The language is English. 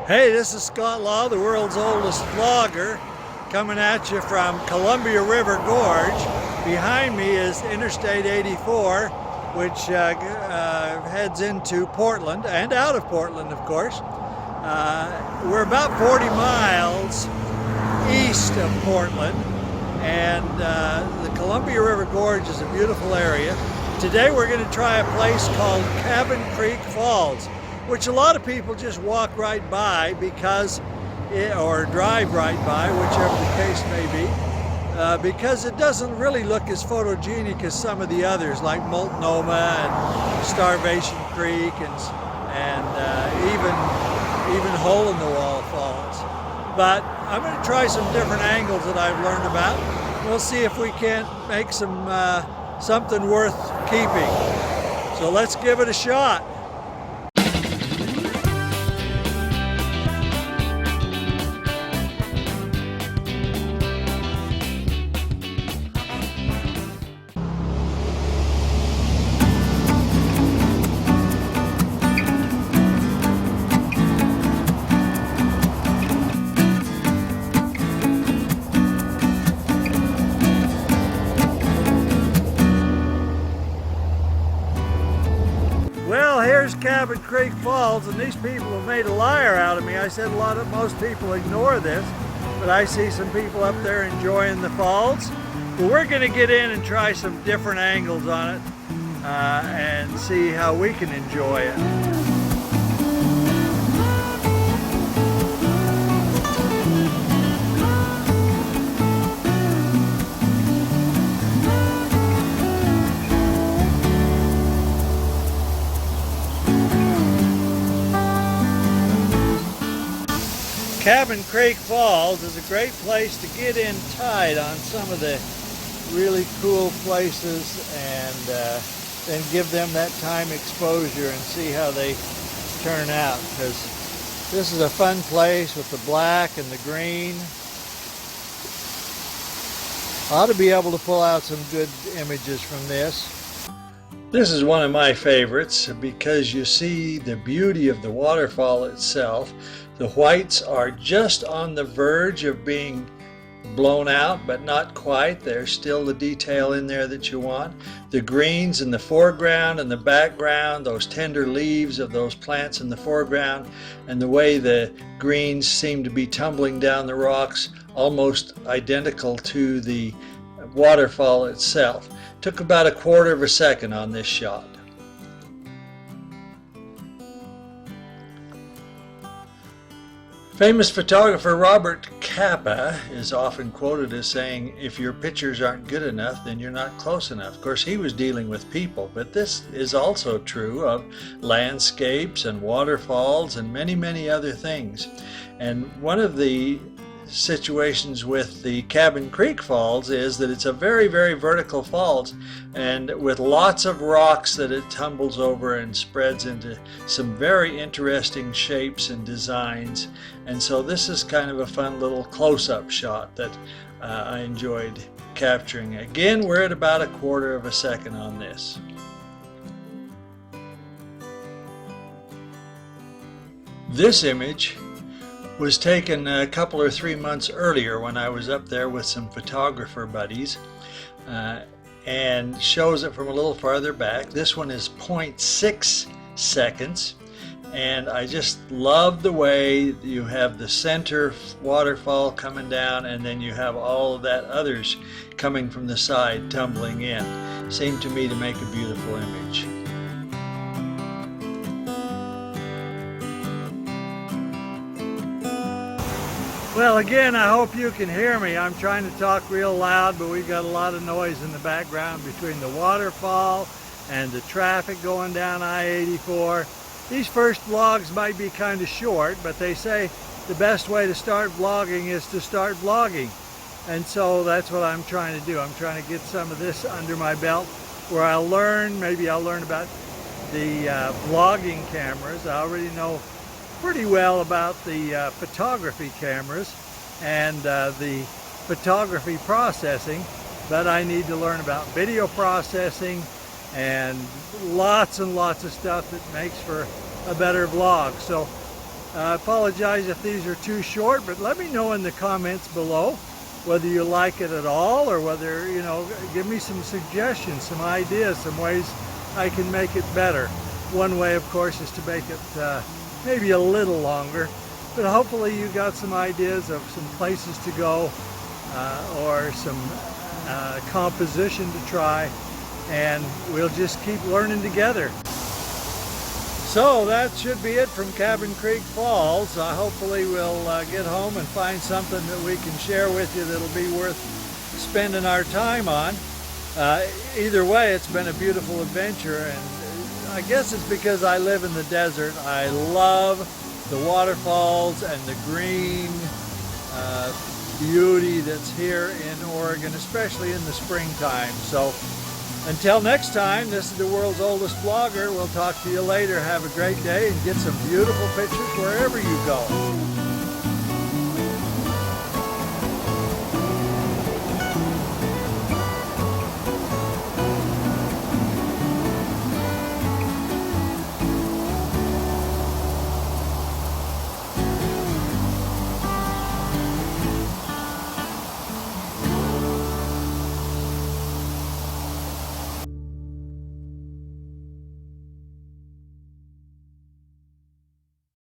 Hey, this is Scott Law, the world's oldest vlogger, coming at you from Columbia River Gorge. Behind me is Interstate 84, which heads into Portland and out of Portland, of course. We're about 40 miles east of Portland, and the Columbia River Gorge is a beautiful area. Today we're going to try a place called Cabin Creek Falls, which a lot of people just walk right by or drive right by, whichever the case may be, because it doesn't really look as photogenic as some of the others, like Multnomah and Starvation Creek and even Hole in the Wall Falls. But I'm going to try some different angles that I've learned about. We'll see if we can't make something worth keeping. So let's give it a shot. Well, here's Cabin Creek Falls, and these people have made a liar out of me. I said most people ignore this, but I see some people up there enjoying the falls. But we're going to get in and try some different angles on it and see how we can enjoy it. Cabin Creek Falls is a great place to get in tide on some of the really cool places and then give them that time exposure and see how they turn out, because this is a fun place with the black and the green. Ought to be able to pull out some good images from this. This is one of my favorites because you see the beauty of the waterfall itself. The whites are just on the verge of being blown out, but not quite. There's still the detail in there that you want. The greens in the foreground and the background, those tender leaves of those plants in the foreground, and the way the greens seem to be tumbling down the rocks, almost identical to the waterfall itself. Took about a quarter of a second on this shot. Famous photographer Robert Capa is often quoted as saying, if your pictures aren't good enough, then you're not close enough. Of course, he was dealing with people, but this is also true of landscapes and waterfalls and many, many other things. And one of the situations with the Cabin Creek Falls is that it's a very, very vertical falls, and with lots of rocks that it tumbles over and spreads into some very interesting shapes and designs. And so this is kind of a fun little close-up shot that I enjoyed capturing. Again, we're at about a quarter of a second on this. This image was taken a couple or 3 months earlier when I was up there with some photographer buddies, and shows it from a little farther back. This one is 0.6 seconds, and I just love the way you have the center waterfall coming down and then you have all of that others coming from the side tumbling in. Seemed to me to make a beautiful image. Well, again, I hope you can hear me. I'm trying to talk real loud, but we've got a lot of noise in the background between the waterfall and the traffic going down I-84. These first vlogs might be kind of short, but they say the best way to start vlogging is to start vlogging. And so that's what I'm trying to do. I'm trying to get some of this under my belt where maybe I'll learn about the vlogging cameras. I already know pretty well about the photography cameras and the photography processing, but I need to learn about video processing and lots of stuff that makes for a better vlog. So I apologize if these are too short, but let me know in the comments below whether you like it at all, or whether, you know, give me some suggestions, some ideas, some ways I can make it better. One way, of course, is to make it maybe a little longer, but hopefully you got some ideas of some places to go or some composition to try, and we'll just keep learning together. So that should be it from Cabin Creek Falls. Hopefully we'll get home and find something that we can share with you that'll be worth spending our time on. Either way, it's been a beautiful adventure, and I guess it's because I live in the desert. I love the waterfalls and the green beauty that's here in Oregon, especially in the springtime. So until next time, this is the world's oldest vlogger. We'll talk to you later. Have a great day and get some beautiful pictures wherever you go.